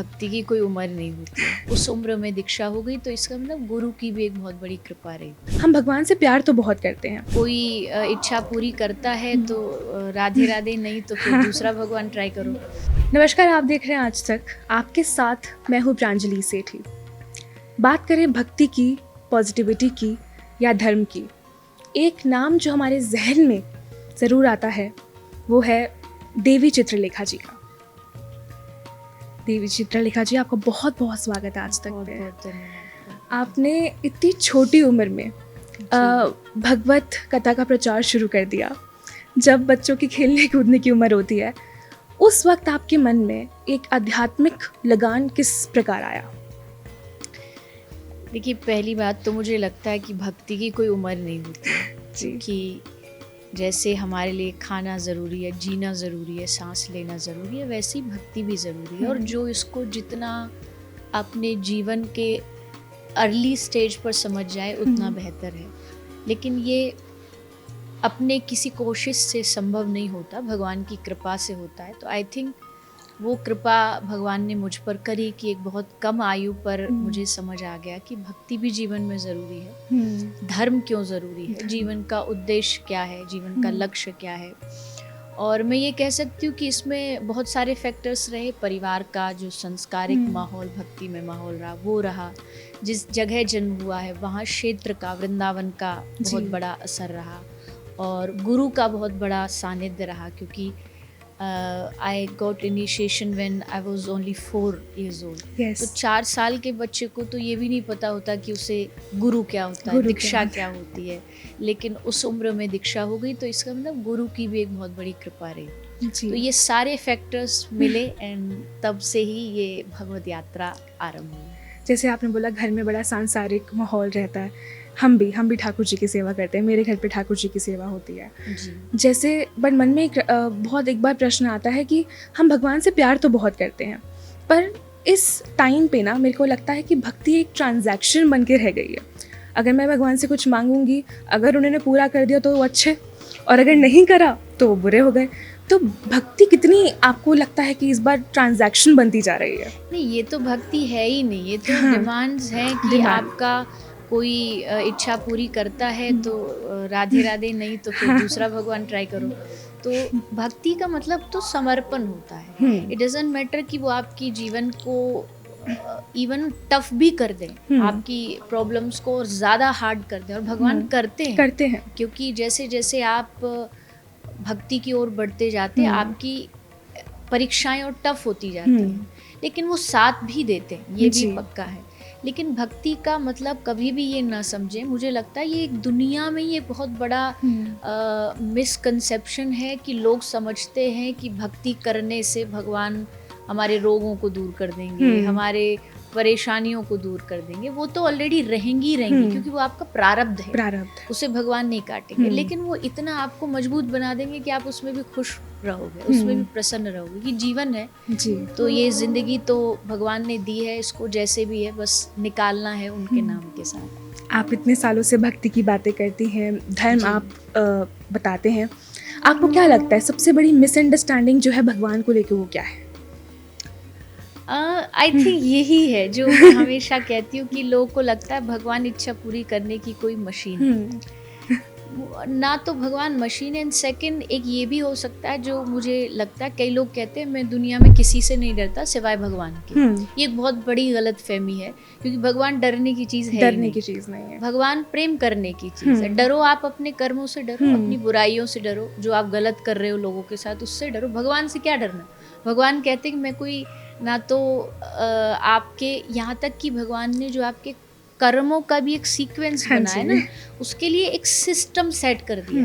भक्ति की कोई उम्र नहीं होती है। उस उम्र में दीक्षा हो गई तो इसका मतलब गुरु की भी एक बहुत बड़ी कृपा रही। हम भगवान से प्यार तो बहुत करते हैं। कोई इच्छा पूरी करता है तो राधे राधे, नहीं तो फिर दूसरा भगवान ट्राई करो। नमस्कार, आप देख रहे हैं आज तक। आपके साथ मैं हूँ प्रांजलि सेठी। बात करें भक्ति की, पॉजिटिविटी की या धर्म की, एक नाम जो हमारे जहन में ज़रूर आता है वो है देवी चित्रलेखा जी का। देवी चित्रलेखा जी, आपका बहुत बहुत स्वागत है आज तक बहुत पे। बहुत धन्यवाद। आपने इतनी छोटी उम्र में भगवत कथा का प्रचार शुरू कर दिया। जब बच्चों की खेलने कूदने की उम्र होती है, उस वक्त आपके मन में एक आध्यात्मिक लगान किस प्रकार आया? देखिए, पहली बात तो मुझे लगता है कि भक्ति की कोई उम्र नहीं होती है, जी। क्योंकि जैसे हमारे लिए खाना ज़रूरी है, जीना ज़रूरी है, सांस लेना ज़रूरी है, वैसे ही भक्ति भी ज़रूरी है। और जो इसको जितना अपने जीवन के अर्ली स्टेज पर समझ जाए उतना बेहतर है। लेकिन ये अपने किसी कोशिश से संभव नहीं होता, भगवान की कृपा से होता है। तो आई थिंक वो कृपा भगवान ने मुझ पर करी कि एक बहुत कम आयु पर मुझे समझ आ गया कि भक्ति भी जीवन में ज़रूरी है। धर्म क्यों ज़रूरी है, जीवन का उद्देश्य क्या है, जीवन का लक्ष्य क्या है। और मैं ये कह सकती हूँ कि इसमें बहुत सारे फैक्टर्स रहे। परिवार का जो संस्कारिक माहौल, भक्ति में माहौल रहा, वो रहा। जिस जगह जन्म हुआ है वहाँ क्षेत्र का, वृंदावन का बहुत बड़ा असर रहा। और गुरु का बहुत बड़ा सानिध्य रहा, क्योंकि I got initiation when I was only 4 years old. Yes. तो 4 साल के बच्चे को तो ये भी नहीं पता होता कि उसे गुरु क्या होता है, दीक्षा क्या होती है। लेकिन उस उम्र में दीक्षा हो गई तो इसका मतलब गुरु की भी एक बहुत बड़ी कृपा रही। तो ये सारे फैक्टर्स मिले एंड तब से ही ये भगवत यात्रा आरंभ हुई। जैसे आपने बोला घर में बड़ा सांसारिक माहौल रहता है, हम भी ठाकुर जी की सेवा करते हैं। मेरे घर पे ठाकुर जी की सेवा होती है जी। जैसे बट मन में एक बार प्रश्न आता है कि हम भगवान से प्यार तो बहुत करते हैं, पर इस टाइम पे ना मेरे को लगता है कि भक्ति एक ट्रांजैक्शन बन के रह गई है। अगर मैं भगवान से कुछ मांगूंगी, अगर उन्होंने पूरा कर दिया तो वो अच्छे, और अगर नहीं करा तो वो बुरे हो गए। तो भक्ति कितनी आपको लगता है कि इस बार ट्रांजैक्शन बनती जा रही है? नहीं, ये तो भक्ति है ही नहीं, ये तो डिमांड्स हैं कि आपका कोई इच्छा पूरी करता है तो राधे राधे, नहीं तो फिर दूसरा भगवान ट्राई करो। तो भक्ति का मतलब तो समर्पण होता है। इट डजंट मैटर कि वो आपकी जीवन को इवन टफ भी कर दें, आपकी प्रॉब्लम्स को और ज़्यादा हार्ड कर दें, और भगवान करते हैं। क्योंकि जैसे जैसे आप भक्ति की ओर बढ़ते जाते हैं, आपकी परीक्षाएं और टफ होती जाती हैं, लेकिन वो साथ भी देते हैं, ये भी पक्का है। लेकिन भक्ति का मतलब कभी भी ये ना समझें, मुझे लगता है ये एक दुनिया में ये बहुत बड़ा मिसकंसेप्शन है कि लोग समझते हैं कि भक्ति करने से भगवान हमारे रोगों को दूर कर देंगे, हमारे परेशानियों को दूर कर देंगे। वो तो ऑलरेडी रहेंगी क्योंकि वो आपका प्रारब्ध है, उसे भगवान नहीं काटेंगे। लेकिन वो इतना आपको मजबूत बना देंगे कि आप उसमें भी खुश रहोगे, उसमें भी प्रसन्न रहोगे कि जीवन है जी। तो ये जिंदगी तो भगवान ने दी है, इसको जैसे भी है बस निकालना है उनके नाम के साथ। आप इतने सालों से भक्ति की बातें करती हैं, धर्म आप बताते हैं। आपको क्या लगता है सबसे बड़ी मिसअंडरस्टैंडिंग जो है भगवान को लेकर, वो क्या है? आई थिंक यही है जो मैं हमेशा कहती हूँ कि लोगों को लगता है भगवान इच्छा पूरी करने की कोई मशीन है। ना तो भगवान मशीन है, एंड सेकंड एक ये भी हो सकता है जो मुझे लगता है कई लोग कहते हैं मैं दुनिया में किसी से नहीं डरता सिवाय भगवान के। ये एक बहुत बड़ी गलतफहमी है, क्योंकि भगवान डरने की चीज़ है, डरने की चीज़ नहीं है। भगवान प्रेम करने की चीज़ है। डरो आप अपने कर्मों से, डरो अपनी बुराइयों से, डरो जो आप गलत कर रहे हो लोगों के साथ, उससे डरो। भगवान से क्या डरना? भगवान कहते हैं कि मैं कोई ना तो आपके, यहाँ तक कि भगवान ने जो आपके कर्मों का भी एक सीक्वेंस बनाया ना, उसके लिए एक सिस्टम सेट कर दिया।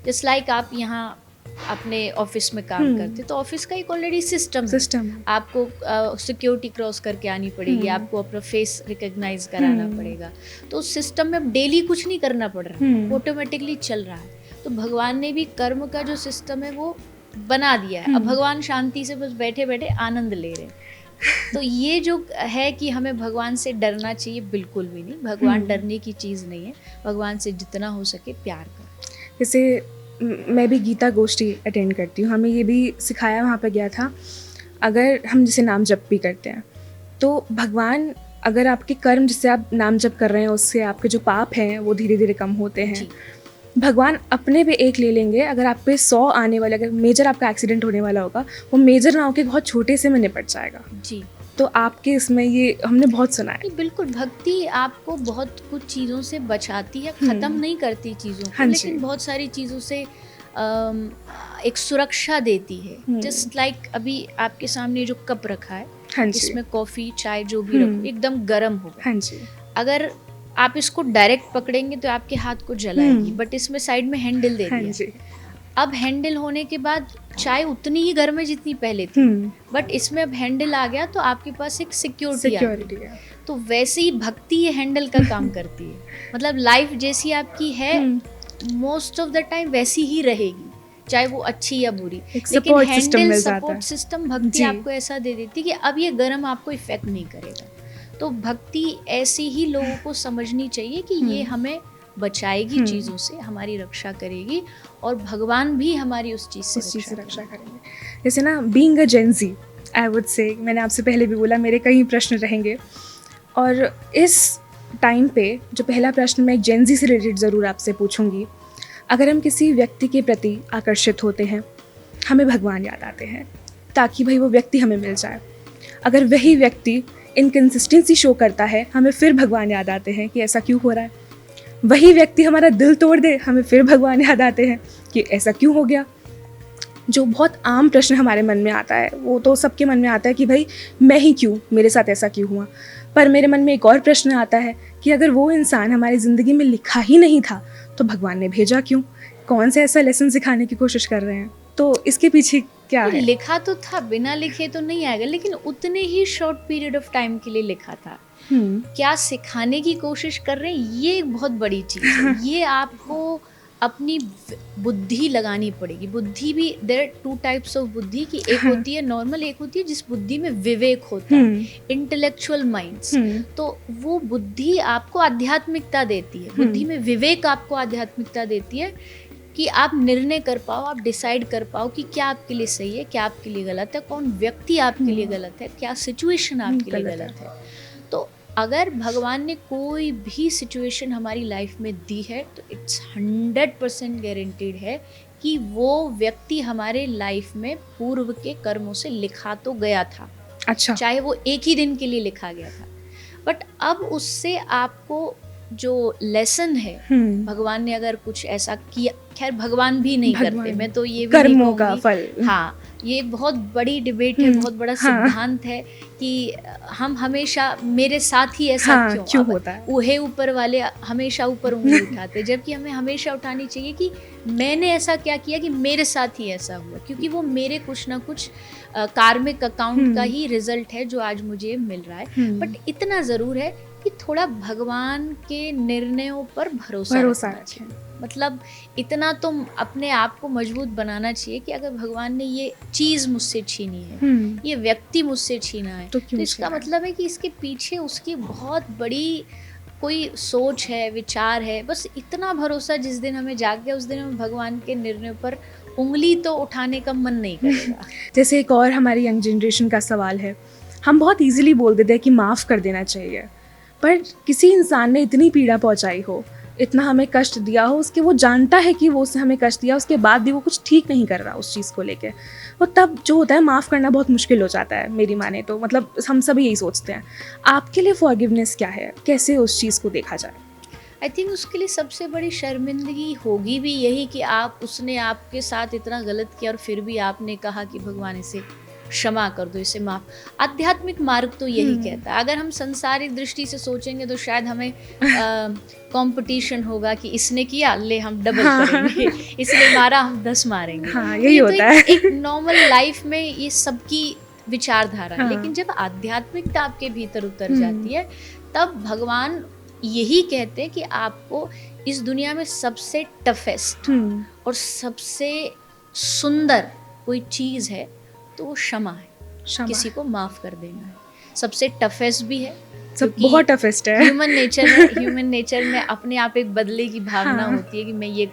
जस्ट लाइक आप यहाँ अपने ऑफिस में काम करते, तो ऑफिस का एक ऑलरेडी सिस्टम है। आपको सिक्योरिटी क्रॉस करके आनी पड़ेगी, आपको अपना फेस रिकॉग्नाइज कराना पड़ेगा। तो उस सिस्टम में अब डेली कुछ नहीं करना पड़ रहा है, ऑटोमेटिकली चल रहा है। तो भगवान ने भी कर्म का जो सिस्टम है वो बना दिया है। अब भगवान शांति से बस बैठे बैठे आनंद ले रहे हैं। तो ये जो है कि हमें भगवान से डरना चाहिए, बिल्कुल भी नहीं। भगवान डरने की चीज़ नहीं है। भगवान से जितना हो सके प्यार करो। जैसे मैं भी गीता गोष्ठी अटेंड करती हूँ, हमें ये भी सिखाया वहाँ पे गया था, अगर हम जैसे नाम जप भी करते हैं तो भगवान, अगर आपके कर्म जिससे आप नाम जप कर रहे हैं उससे आपके जो पाप हैं वो धीरे धीरे कम होते हैं, जी भगवान अपने पे एक ले लेंगे। अगर आप पे 100 आने वाले, अगर मेजर आपका एक्सीडेंट होने वाला होगा, वो मेजर ना होकर बहुत छोटे से में निपट जाएगा। जी। तो आपके इसमें ये हमने बहुत सुना है। नहीं, बिल्कुल भक्ति आपको बहुत कुछ चीज़ों से बचाती है, ख़त्म नहीं करती चीज़ों को, हाँ जी। लेकिन बहुत सारी चीज़ों से एक सुरक्षा देती है। जस्ट लाइक अभी आपके सामने जो कप रखा है, हाँ जी। इसमें कॉफ़ी चाय जो भी रखो एकदम गर्म होगा। हाँ जी। अगर आप इसको डायरेक्ट पकड़ेंगे तो आपके हाथ को जलाएगी, बट इसमें साइड में हैंडल दे हाँ दिया। जी। अब हैंडल होने के बाद चाय उतनी ही गर्म है जितनी पहले थी, बट इसमें अब हैंडल आ गया तो आपके पास एक सिक्योरिटी है। तो वैसे ही भक्ति ये हैंडल का काम करती है। मतलब लाइफ जैसी आपकी है मोस्ट ऑफ द टाइम वैसी ही रहेगी, चाहे वो अच्छी या बुरी, लेकिन हैंडल सपोर्ट सिस्टम भक्ति आपको ऐसा दे देती है कि अब ये गर्म आपको इफेक्ट नहीं करेगा। तो भक्ति ऐसी ही लोगों को समझनी चाहिए कि ये हमें बचाएगी चीज़ों से, हमारी रक्षा करेगी, और भगवान भी हमारी उस चीज़ से रक्षा करेंगे। जैसे ना, being a gen Zee, I would say, मैंने आपसे पहले भी बोला मेरे कई प्रश्न रहेंगे, और इस टाइम पे जो पहला प्रश्न मैं एक जेन ज़ी से रिलेटेड ज़रूर आपसे पूछूंगी। अगर हम किसी व्यक्ति के प्रति आकर्षित होते हैं, हमें भगवान याद आते हैं ताकि भाई वो व्यक्ति हमें मिल जाए। अगर वही व्यक्ति इनकन्सिस्टेंसी शो करता है, हमें फिर भगवान याद आते हैं कि ऐसा क्यों हो रहा है। वही व्यक्ति हमारा दिल तोड़ दे, हमें फिर भगवान याद आते हैं कि ऐसा क्यों हो गया। जो बहुत आम प्रश्न हमारे मन में आता है, वो तो सबके मन में आता है कि भाई मैं ही क्यों, मेरे साथ ऐसा क्यों हुआ। पर मेरे मन में एक और प्रश्न आता है कि अगर वो इंसान हमारी ज़िंदगी में लिखा ही नहीं था तो भगवान ने भेजा क्यों? कौन सा ऐसा लेसन सिखाने की कोशिश कर रहे हैं? तो इसके पीछे क्या है? लिखा तो था, बिना लिखे तो नहीं आएगा, लेकिन उतने ही शॉर्ट पीरियड ऑफ टाइम के लिए लिखा था। क्या सिखाने की कोशिश कर रहे हैं, ये एक बहुत बड़ी चीज़ है। ये आपको अपनी बुद्धि लगानी पड़ेगी। बुद्धि भी, देयर आर 2 टाइप्स ऑफ बुद्धि की, एक होती है नॉर्मल, एक होती है जिस बुद्धि में विवेक होता है, इंटेलेक्चुअल माइंड्स। तो वो बुद्धि आपको आध्यात्मिकता देती है, बुद्धि में विवेक आपको आध्यात्मिकता देती है कि आप निर्णय कर पाओ, आप डिसाइड कर पाओ कि क्या आपके लिए सही है, क्या आपके लिए गलत है, कौन व्यक्ति आपके लिए गलत है, क्या सिचुएशन आपके लिए गलत है। तो अगर भगवान ने कोई भी सिचुएशन हमारी लाइफ में दी है तो इट्स 100% गारंटीड है कि वो व्यक्ति हमारे लाइफ में पूर्व के कर्मों से लिखा तो गया था। अच्छा। चाहे वो एक ही दिन के लिए लिखा गया था, बट अब उससे आपको जो लेसन है, भगवान ने अगर कुछ ऐसा किया, खैर भगवान भी नहीं करते, मैं तो ये भी कर्मों का फल। हाँ, ये बहुत बड़ी डिबेट है, बहुत बड़ा सिद्धांत है कि हम हमेशा मेरे साथ ही ऐसा क्यों होता है। उहे ऊपर वाले हमेशा ऊपर उंगली उठाते, जबकि हमें हमेशा उठानी चाहिए कि मैंने ऐसा क्या किया कि मेरे साथ ही ऐसा हुआ, क्योंकि वो मेरे कुछ ना कुछ कार्मिक अकाउंट का ही रिजल्ट है जो आज मुझे मिल रहा है। बट इतना ज़रूर है कि थोड़ा भगवान के निर्णयों पर भरोसा रखें। मतलब इतना तो अपने आप को मजबूत बनाना चाहिए कि अगर भगवान ने ये चीज़ मुझसे छीनी है, ये व्यक्ति मुझसे छीना है, तो इसका मतलब है कि इसके पीछे उसकी बहुत बड़ी कोई सोच है, विचार है। बस इतना भरोसा जिस दिन हमें जाग गया, उस दिन हमें भगवान के निर्णय पर उंगली तो उठाने का मन नहीं करेगा। जैसे एक और हमारी यंग जनरेशन का सवाल है, हम बहुत इजीली बोल देते हैं कि माफ़ कर देना चाहिए, पर किसी इंसान ने इतनी पीड़ा पहुंचाई हो, इतना हमें कष्ट दिया हो, उसके वो जानता है कि वो उससे हमें कष्ट दिया, उसके बाद भी वो कुछ ठीक नहीं कर रहा उस चीज़ को लेके, वो तब जो होता है माफ़ करना बहुत मुश्किल हो जाता है मेरी माने तो। मतलब हम सभी यही सोचते हैं। आपके लिए फॉरगिवनेस क्या है, कैसे उस चीज़ को देखा जाए? आई थिंक उसके लिए सबसे बड़ी शर्मिंदगी होगी भी यही कि उसने आपके साथ इतना गलत किया और फिर भी आपने कहा कि भगवान इसे क्षमा कर दो, इसे माफ। आध्यात्मिक मार्ग तो यही कहता है। अगर हम संसारिक दृष्टि से सोचेंगे तो शायद हमें कंपटीशन होगा कि इसने किया, ले हम डबल करेंगे, इसने मारा हम 10 मारेंगे। यही होता है। एक नॉर्मल लाइफ में ये सबकी विचारधारा है। लेकिन जब आध्यात्मिकता आपके भीतर उतर जाती है, तब भगवान यही कहते हैं कि आपको इस दुनिया में सबसे टफेस्ट और सबसे सुंदर कोई चीज़ है तो वो क्षमा है, किसी को माफ़ कर देना है। सबसे टफेस्ट भी है, सब बहुत टफेस्ट है। ह्यूमन नेचर में अपने आप एक बदले की भावना होती है कि मैं ये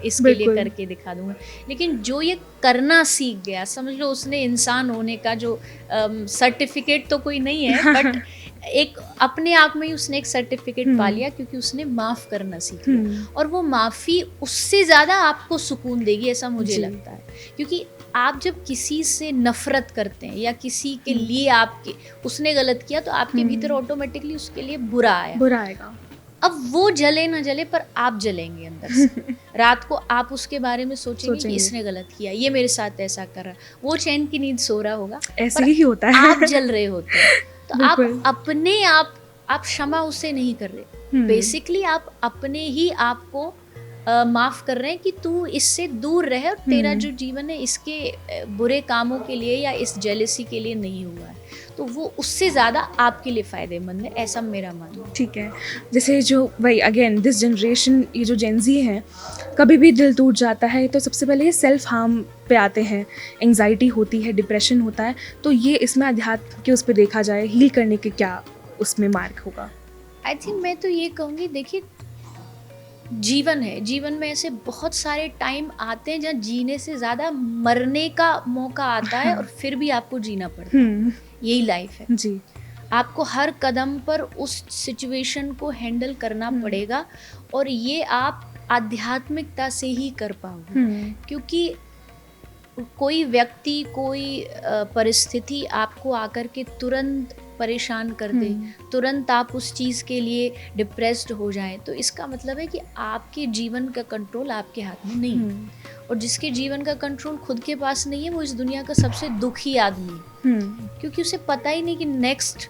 इसके लिए बिल्कुल। करके दिखा दूंगा। लेकिन जो ये करना सीख गया, समझ लो उसने इंसान होने का जो सर्टिफिकेट तो कोई नहीं है, बट एक अपने आप में ही उसने एक सर्टिफिकेट पा लिया, क्योंकि उसने माफ़ करना सीख लिया। और वो माफ़ी उससे ज़्यादा आपको सुकून देगी, ऐसा मुझे जी। लगता है। क्योंकि आप जब किसी से नफरत करते हैं या किसी के लिए आपके उसने गलत किया, तो आपके भीतर ऑटोमेटिकली उसके लिए बुरा आया। बुरा आएगा। अब वो जले ना जले, पर आप जलेंगे अंदर से। रात को आप उसके बारे में सोचेंगे कि इसने गलत किया, ये मेरे साथ ऐसा कर रहा है। वो चैन की नींद सो रहा होगा, ऐसे पर ही होता है। आप जल रहे होते हैं। तो आप बिल्कुल। अपने आप क्षमा उसे नहीं कर रहे, बेसिकली आप अपने ही आप को माफ कर रहे हैं कि तू इससे दूर रहे, और तेरा जो जीवन है इसके बुरे कामों के लिए या इस जेलसी के लिए नहीं हुआ है। तो वो उससे ज़्यादा आपके लिए फ़ायदेमंद है, ऐसा मेरा मानना है। ठीक है। जैसे जो वही अगेन दिस जनरेशन, ये जो जेन ज़ी हैं, कभी भी दिल टूट जाता है तो सबसे पहले ये सेल्फ हार्म पे आते हैं, एंग्जाइटी होती है, डिप्रेशन होता है। तो ये इसमें अध्यात्म के उस पे देखा जाए, हील करने के क्या उसमें मार्ग होगा? आई थिंक मैं तो ये कहूँगी, देखिए जीवन है, जीवन में ऐसे बहुत सारे टाइम आते हैं जहाँ जीने से ज़्यादा मरने का मौका आता है, और फिर भी आपको जीना पड़ता है। यही लाइफ है जी। आपको हर कदम पर उस सिचुएशन को हैंडल करना पड़ेगा, और ये आप आध्यात्मिकता से ही कर पाओगे। क्योंकि कोई व्यक्ति, कोई परिस्थिति आपको आकर के तुरंत परेशान कर दे, तुरंत आप उस चीज़ के लिए डिप्रेस्ड हो जाएं, तो इसका मतलब है कि आपके जीवन का कंट्रोल आपके हाथ में नहीं है। और जिसके जीवन का कंट्रोल खुद के पास नहीं है, वो इस दुनिया का सबसे दुखी आदमी है। क्योंकि उसे पता ही नहीं कि नेक्स्ट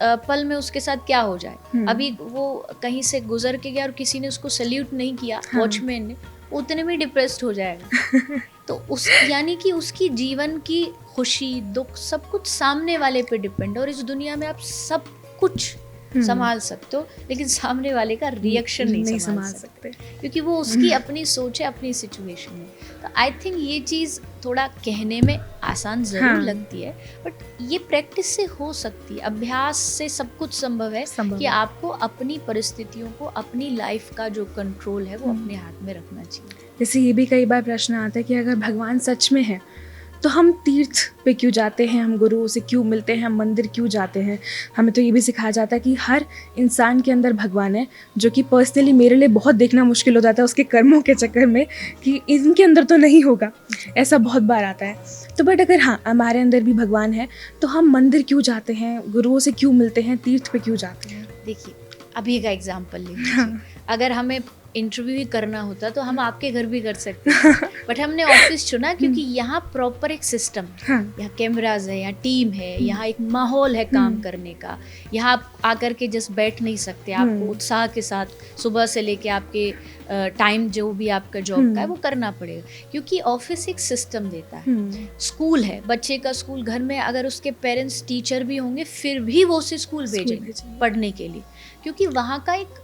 पल में उसके साथ क्या हो जाए। अभी वो कहीं से गुजर के गया और किसी ने उसको सल्यूट नहीं किया, वॉचमैन ने, उतने में डिप्रेस्ड हो जाएगा। तो उस यानी कि उसकी जीवन की खुशी, दुख, सब कुछ सामने वाले पे डिपेंड है। और इस दुनिया में आप सब कुछ संभाल सकते हो, लेकिन सामने वाले का रिएक्शन नहीं संभाल सकते, क्योंकि वो उसकी अपनी सोच है, अपनी सिचुएशन है। तो आई थिंक ये चीज़ थोड़ा कहने में आसान ज़रूर लगती है, बट ये प्रैक्टिस से हो सकती है, अभ्यास से सब कुछ संभव है कि आपको अपनी परिस्थितियों को, अपनी लाइफ का जो कंट्रोल है वो अपने हाथ में रखना चाहिए। जैसे ये भी कई बार प्रश्न आता है कि अगर भगवान सच में है तो हम तीर्थ पे क्यों जाते हैं, हम गुरुओं से क्यों मिलते हैं, हम मंदिर क्यों जाते हैं? हमें तो ये भी सिखाया जाता है कि हर इंसान के अंदर भगवान है, जो कि पर्सनली मेरे लिए बहुत देखना मुश्किल हो जाता है उसके कर्मों के चक्कर में, कि इनके अंदर तो नहीं होगा, ऐसा बहुत बार आता है। तो बट अगर हाँ हमारे अंदर भी भगवान है, तो हम मंदिर क्यों जाते हैं, गुरुओं से क्यों मिलते हैं, तीर्थ पे क्यों जाते हैं? देखिए, अभी का एग्जाम्पल ले लीजिए, अगर हमें इंटरव्यू ही करना होता तो हम आपके घर भी कर सकते हैं, बट हमने ऑफिस चुना क्योंकि यहाँ प्रॉपर एक सिस्टम है, यहाँ कैमराज है, यहाँ टीम है, यहाँ एक माहौल है काम करने का। यहाँ आप आकर के जस्ट बैठ नहीं सकते, आपको उत्साह के साथ सुबह से लेके आपके टाइम जो भी आपका जॉब का है वो करना पड़ेगा, क्योंकि ऑफिस एक सिस्टम देता है। स्कूल है, बच्चे का स्कूल, घर में अगर उसके पेरेंट्स टीचर भी होंगे फिर भी वो उसे स्कूल भेजेंगे पढ़ने के लिए, क्योंकि वहाँ का एक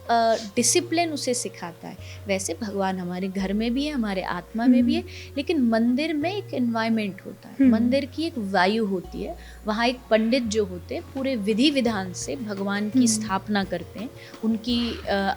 डिसिप्लिन उसे सिखाता है। वैसे भगवान हमारे घर में भी है, हमारे आत्मा में भी है, लेकिन मंदिर में एक एनवायरनमेंट होता है, मंदिर की एक वायु होती है। वहाँ एक पंडित जो होते हैं पूरे विधि विधान से भगवान की स्थापना करते हैं, उनकी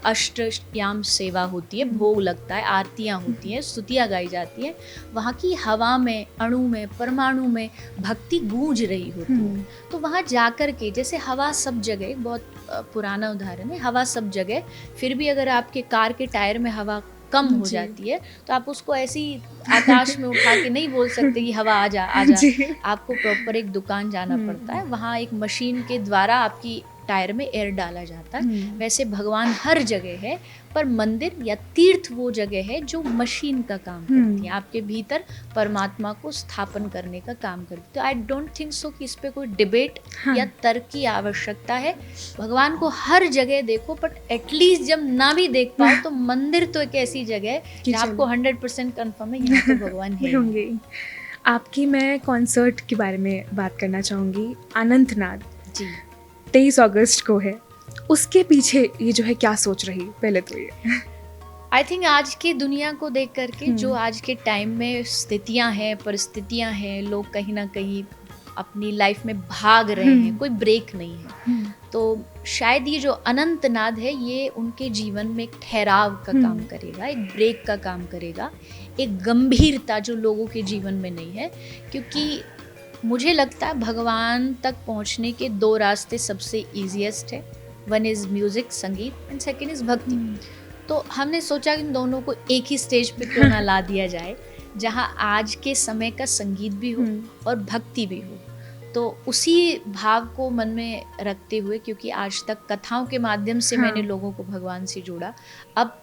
अष्टयाम सेवा होती है, भोग लगता है, आरतियाँ होती हैं, स्तुतियाँ गाई जाती हैं। वहाँ की हवा में, अणु में, परमाणु में भक्ति गूंज रही होती है। तो वहाँ जाकर के, जैसे हवा सब जगह, बहुत पुराना उदाहरण है, हवा सब जगह, फिर भी अगर आपके कार के टायर में हवा कम हो जाती है तो आप उसको ऐसी आकाश में उठा के नहीं बोल सकते कि हवा आ जा। आपको प्रॉपर एक दुकान जाना पड़ता है, वहाँ एक मशीन के द्वारा आपकी टायर में एयर डाला जाता है। वैसे भगवान हर जगह है, पर मंदिर या तीर्थ वो जगह है जो मशीन का काम करती है, आपके भीतर परमात्मा को स्थापन करने का काम करती है। तो आई डोंट थिंक सो कि इस पे कोई डिबेट या तर्क की आवश्यकता है। भगवान को हर जगह देखो, बट एटलीस्ट जब ना भी देख पाओ तो मंदिर तो एक ऐसी जगह है जहाँ आपको 100% कन्फर्म है यहाँ तो भगवान है। आपकी मैं कॉन्सर्ट के बारे में बात करना चाहूँगी, अनंतनाग जी 23 अगस्त को है, उसके पीछे ये जो है क्या सोच रही? पहले तो ये आई थिंक आज की दुनिया को देख करके जो आज के टाइम में स्थितियां हैं, परिस्थितियां हैं, लोग कहीं ना कहीं अपनी लाइफ में भाग रहे हैं, कोई ब्रेक नहीं है। तो शायद ये जो अनंतनाद है ये उनके जीवन में एक ठहराव का काम करेगा, एक ब्रेक का काम करेगा, एक गंभीरता जो लोगों के जीवन में नहीं है। क्योंकि मुझे लगता है भगवान तक पहुंचने के 2 रास्ते सबसे ईजीएस्ट है, वन इज़ म्यूज़िक, संगीत, एंड सेकेंड इज़ भक्ति। तो हमने सोचा कि इन दोनों को एक ही स्टेज पे क्यों ना ला दिया जाए, जहाँ आज के समय का संगीत भी हो और भक्ति भी हो। तो उसी भाव को मन में रखते हुए, क्योंकि आज तक कथाओं के माध्यम से मैंने लोगों को भगवान से जोड़ा, अब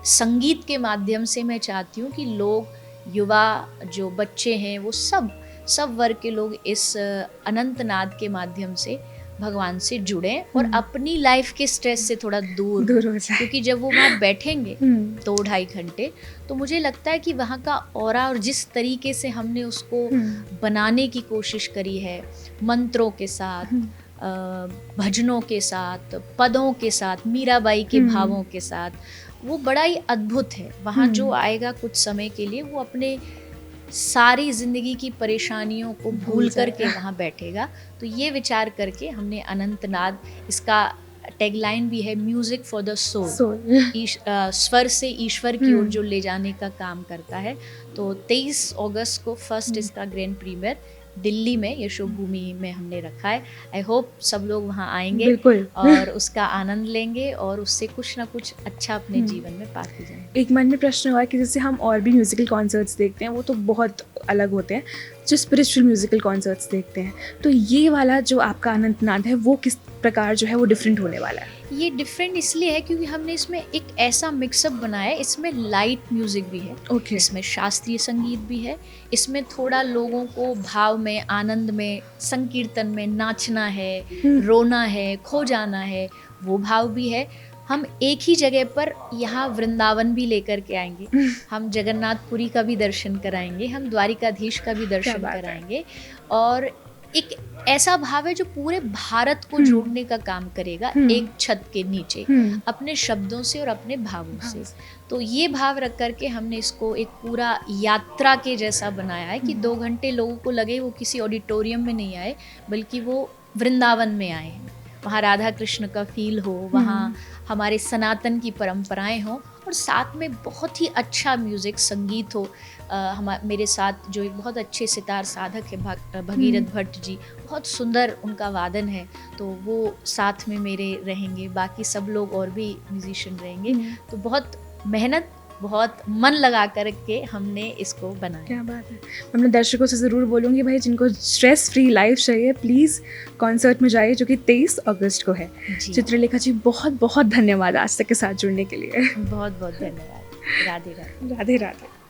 संगीत के माध्यम से मैं चाहती हूँ कि लोग, युवा, जो बच्चे हैं, वो सब वर्ग के लोग इस अनंतनाद के माध्यम से भगवान से जुड़ें और अपनी लाइफ के स्ट्रेस से थोड़ा दूर हो जाए। क्योंकि जब वो वहाँ बैठेंगे 2-2.5 घंटे, तो मुझे लगता है कि वहाँ का ऑरा और जिस तरीके से हमने उसको बनाने की कोशिश करी है, मंत्रों के साथ, भजनों के साथ, पदों के साथ, मीराबाई के भावों के साथ, वो बड़ा ही अद्भुत है। वहाँ जो आएगा कुछ समय के लिए, वो अपने सारी ज़िंदगी की परेशानियों को भूल करके वहाँ बैठेगा। तो ये विचार करके हमने अनंतनाद, इसका टैगलाइन भी है म्यूज़िक फॉर द सोल, स्वर से ईश्वर की ओर जो ले जाने का काम करता है। तो 23 अगस्त को फर्स्ट इसका ग्रैंड प्रीमियर दिल्ली में यशोभूमि में हमने रखा है। आई होप सब लोग वहाँ आएंगे और उसका आनंद लेंगे और उससे कुछ ना कुछ अच्छा अपने जीवन में पाते जाएंगे। एक मन में प्रश्न हुआ कि जैसे हम और भी म्यूज़िकल कॉन्सर्ट्स देखते हैं, वो तो बहुत अलग होते हैं, जो स्पिरिचुअल म्यूज़िकल कॉन्सर्ट्स देखते हैं, तो ये वाला जो आपका अनंतनाद है वो किस प्रकार जो है वो डिफरेंट होने वाला है? ये डिफरेंट इसलिए है क्योंकि हमने इसमें एक ऐसा मिक्सअप बनाया है, इसमें लाइट म्यूजिक भी है, इसमें शास्त्रीय संगीत भी है, इसमें थोड़ा लोगों को भाव में, आनंद में, संकीर्तन में नाचना है, रोना है, खो जाना है, वो भाव भी है। हम एक ही जगह पर यहाँ वृंदावन भी लेकर के आएंगे, हम जगन्नाथपुरी का भी दर्शन कराएंगे, हम द्वारिकाधीश का भी दर्शन कराएंगे, और एक ऐसा भाव है जो पूरे भारत को जोड़ने का काम करेगा एक छत के नीचे, अपने शब्दों से और अपने भावों से। तो ये भाव रख करके हमने इसको एक पूरा यात्रा के जैसा बनाया है कि 2 घंटे लोगों को लगे वो किसी ऑडिटोरियम में नहीं आए, बल्कि वो वृंदावन में आए हैं, वहाँ राधा कृष्ण का फील हो, वहाँ हमारे सनातन की परंपराएं हों, और साथ में बहुत ही अच्छा म्यूज़िक, संगीत हो। मेरे साथ जो एक बहुत अच्छे सितार साधक है भगीरथ भट्ट जी, बहुत सुंदर उनका वादन है, तो वो साथ में मेरे रहेंगे, बाकी सब लोग और भी म्यूजिशियन रहेंगे। तो बहुत मेहनत, बहुत मन लगा करके हमने इसको बनाया। क्या बात है। मैं अपने दर्शकों से ज़रूर बोलूँगी भाई, जिनको स्ट्रेस फ्री लाइफ चाहिए, प्लीज़ कॉन्सर्ट में जाइए, जो कि 23 अगस्त को है। चित्रलेखा जी, बहुत बहुत धन्यवाद आज तक के साथ जुड़ने के लिए। बहुत बहुत धन्यवाद। राधे राधे। राधे राधे।